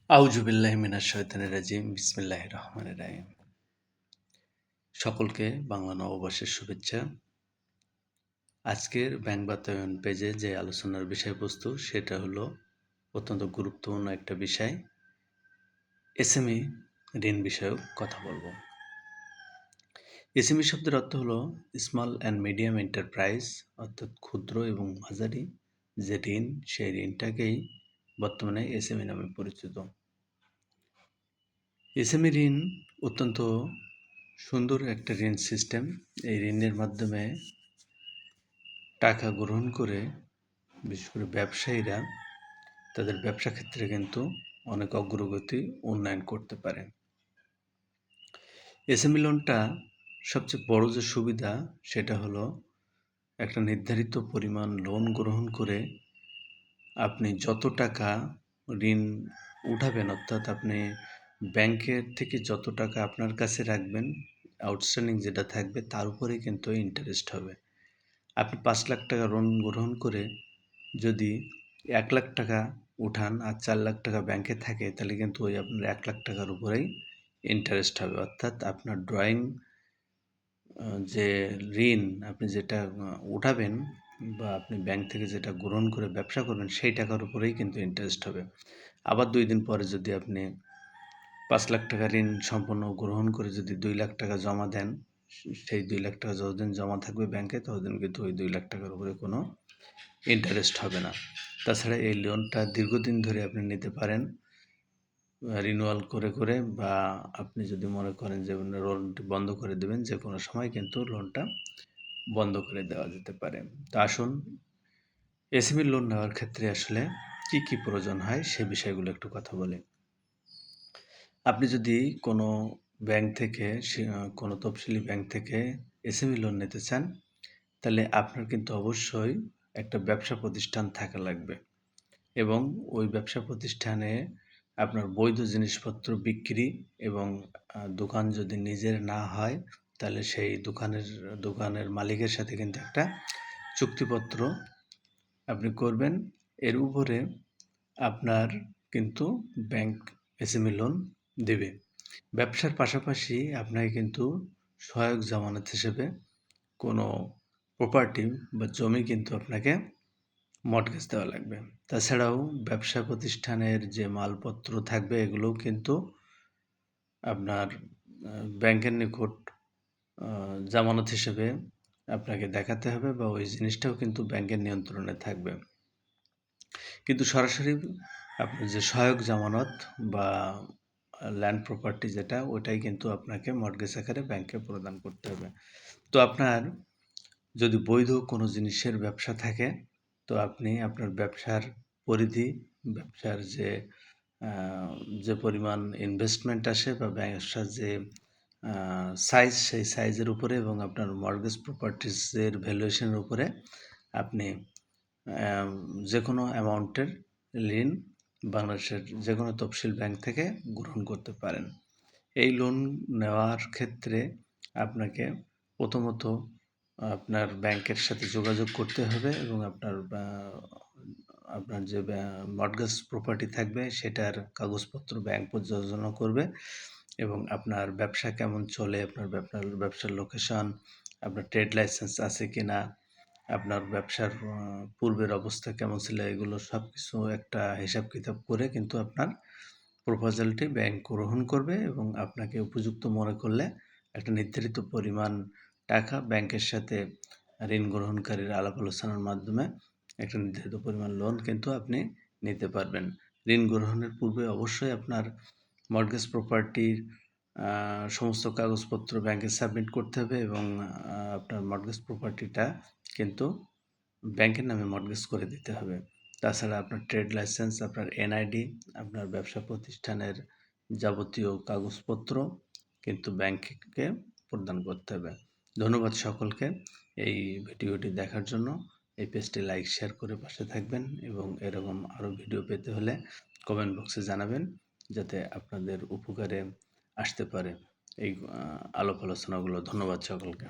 আউযু বিল্লাহি মিনাশ শাইতানির রাজিম। বিসমিল্লাহির রহমানির রহিম। সকলকে বাংলা নববর্ষের শুভেচ্ছা। আজকের ব্যাংক বাতায়ন পেজে যে আলোচনার বিষয়বস্তু সেটা হলো অত্যন্ত গুরুত্বপূর্ণ একটা বিষয়। এসএমই ঋণ বিষয়ক কথা বলবো। এসএমই শব্দের অর্থ হলো স্মল অ্যান্ড মিডিয়াম এন্টারপ্রাইজ, অর্থাৎ ক্ষুদ্র এবং মাঝারি যে ঋণ, সেই ঋণটাকেই বর্তমানে এসএমই নামে পরিচিত। এসএমই ঋণ অত্যন্ত সুন্দর একটা ঋণ সিস্টেম। এই ঋণের মাধ্যমে টাকা গ্রহণ করে বিশেষ করে ব্যবসায়ীরা তাদের ব্যবসা ক্ষেত্রে কিন্তু অনেক অগ্রগতি উন্নয়ন করতে পারে। এসএমই লোনটা সবচেয়ে বড় যে সুবিধা সেটা হলো একটা নির্ধারিত পরিমাণ লোন গ্রহণ করে আপনি যত টাকা ঋণ উঠাবেন, অর্থাৎ আপনি ব্যাংকের থেকে যত টাকা আপনার কাছে রাখবেন, আউটস্ট্যান্ডিং যেটা থাকবে তার উপরেই কিন্তু ইন্টারেস্ট হবে। আপনি ৫ লাখ টাকা লোন গ্রহণ করে যদি ১ লাখ টাকা উঠান আর ৪ লাখ টাকা ব্যাংকে থাকে, তাহলে কিন্তু ওই আপনার ১ লাখ টাকার উপরেই ইন্টারেস্ট হবে। অর্থাৎ আপনার ড্রয়িং যে ঋণ আপনি যেটা উঠাবেন বা আপনি ব্যাংক থেকে যেটা গ্রহণ করে ব্যবসা করবেন, সেই টাকার উপরেই কিন্তু ইন্টারেস্ট হবে। আবার ২ দিন পরে যদি আপনি ৫ লাখ টাকা ঋণ সম্পূর্ণ গ্রহণ করে যদি ২ লাখ টাকা জমা দেন, সেই ২ লাখ টাকা যতদিন জমা থাকবে ব্যাংকে, ততদিন কিন্তু ওই ২ লাখ টাকার উপরে কোনো ইন্টারেস্ট হবে না। তাছাড়া এই লোনটা দীর্ঘদিন ধরে আপনি নিতে পারেন, রিনিউয়াল করে বা আপনি যদি মনে করেন যে লোনটি বন্ধ করে দেবেন, যে কোনো সময় কিন্তু লোনটা বন্ধ করে দেওয়া যেতে পারে। তো আসুন এসএমই লোন নেওয়ার ক্ষেত্রে আসলে কি প্রয়োজন হয় সে বিষয়গুলো একটু কথা বলি। আপনি যদি কোনো ব্যাংক থেকে কোনো তফসিলি ব্যাংক থেকে এসএমই লোন নিতে চান, তাহলে আপনার কিন্তু অবশ্যই একটা ব্যবসা প্রতিষ্ঠান থাকা লাগবে এবং ওই ব্যবসা প্রতিষ্ঠানে আপনার বৈধ জিনিসপত্র বিক্রি এবং দোকান যদি নিজের না হয়, তাহলে সেই দোকানের মালিকের সাথে কিন্তু একটা চুক্তিপত্র আপনি করবেন। এর উপরে আপনার কিন্তু ব্যাংক এসএমই লোন দেবে। ব্যবসার পাশাপাশি আপনাকে কিন্তু সহায়ক জামানত হিসেবে কোনো প্রপার্টি বা জমি কিন্তু আপনাকে মর্টগেজ দেওয়া লাগবে। তাছাড়াও ব্যবসা প্রতিষ্ঠানের যে মালপত্র থাকবে এগুলোও কিন্তু আপনার ব্যাংকের নিকট জামানত হিসেবে আপনাকে দেখাতে হবে বা ওই জিনিসটাও কিন্তু ব্যাংকের নিয়ন্ত্রণে থাকবে। কিন্তু সরাসরি আপনার যে সহায়ক জামানত বা ল্যান্ড প্রপার্টি যেটা, ওটাই কিন্তু আপনাকে মর্টগেজ আকারে ব্যাংকে প্রদান করতে হবে। তো আপনার যদি বৈধ কোনো জিনিসের ব্যবসা থাকে, তো আপনি আপনার ব্যবসার পরিধি, ব্যবসার যে পরিমাণ ইনভেস্টমেন্ট আসে বা ব্যবসার যে সাইজ, সেই সাইজের উপরে এবং আপনার মর্টগেজ প্রপার্টিজের ভ্যালুয়েশনের উপরে আপনি যে কোনো অ্যামাউন্টের ঋণ বাংলাদেশের যে কোনো তফসিল ব্যাংক থেকে গ্রহণ করতে পারেন। এই লোন নেওয়ার ক্ষেত্রে আপনাকে প্রথমত আপনার ব্যাংকের সাথে যোগাযোগ করতে হবে এবং আপনার যে মর্টগেজ প্রপার্টি থাকবে সেটার কাগজপত্র ব্যাংক পর্যালোচনা করবে এবং আপনার ব্যবসা কেমন চলে, আপনার ব্যবসার লোকেশন, আপনার ট্রেড লাইসেন্স আছে কিনা, আপনার ব্যবসার পূর্বের অবস্থা কেমন ছিল, এগুলো সব কিছু একটা হিসাব কিতাব করে কিন্তু আপনার প্রপোজালটি ব্যাংক গ্রহণ করবে এবং আপনাকে উপযুক্ত মনে করলে একটা নির্ধারিত পরিমাণ টাকা ব্যাংকের সাথে ঋণ গ্রহণকারীর আলাপ আলোচনার মাধ্যমে একটা নির্ধারিত পরিমাণ লোন কিন্তু আপনি নিতে পারবেন। ঋণ গ্রহণের পূর্বে অবশ্যই আপনার মর্টগেজ প্রপার্টির সমস্ত কাগজপত্র ব্যাংকে সাবমিট করতে হবে এবং আপনার মর্টগেজ প্রপার্টিটা কিন্তু ব্যাংকের নামে মর্টগেজ করে দিতে হবে। তাছাড়া আপনার ট্রেড লাইসেন্স, আপনার এনআইডি, আপনার ব্যবসা প্রতিষ্ঠানের যাবতীয় কাগজপত্র কিন্তু ব্যাংককে প্রদান করতে হবে। ধন্যবাদ সকলকে এই ভিডিওটি দেখার জন্য। এই পেজটি লাইক শেয়ার করে পাশে থাকবেন এবং এরকম আরও ভিডিও পেতে হলে কমেন্ট বক্সে জানাবেন, যাতে আপনাদের উপকারে আসতে পারে এই আলাপ আলোচনাগুলো। ধন্যবাদ সকলকে।